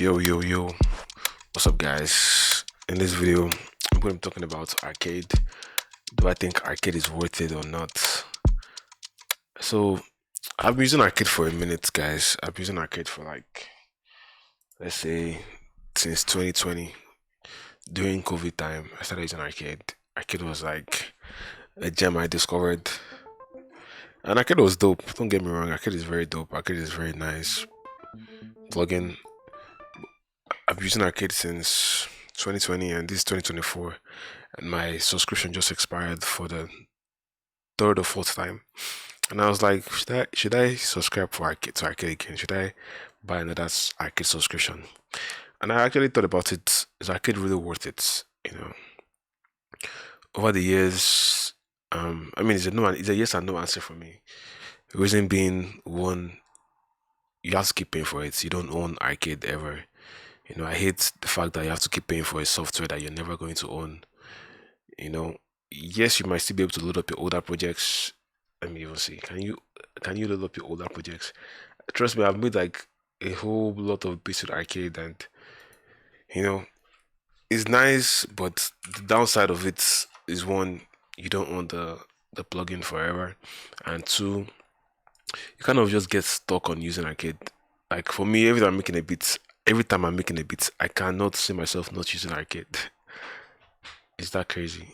Yo, what's up, guys? In this video, I'm going to be talking about arcade. Do I think arcade is worth it or not? So, I've been using arcade for a minute, guys. I've been using arcade for let's say, since 2020. During COVID time, I started using arcade. Arcade was like a gem I discovered. And arcade was dope. Don't get me wrong, arcade is very dope. Arcade is very nice. Plugin. I've been using arcade since 2020 and this is 2024. And my subscription just expired for the third or fourth time. And I was like, should I subscribe for arcade to arcade again? Should I buy another arcade subscription? And I actually thought about it. Is arcade really worth it? Over the years, I mean, it's a yes and no answer for me. The reason being, one, you have to keep paying for it. You don't own arcade ever. I hate the fact that you have to keep paying for a software that you're never going to own. You know, yes, you might still be able to load up your older projects. Let me even see. Can you load up your older projects? Trust me, I've made like a whole lot of bits with arcade, and you know, it's nice, but the downside of it is, one, you don't own the plugin forever, and two, you kind of just get stuck on using arcade. Like for me, every time I'm making a beat, I cannot see myself not using arcade. Is that crazy?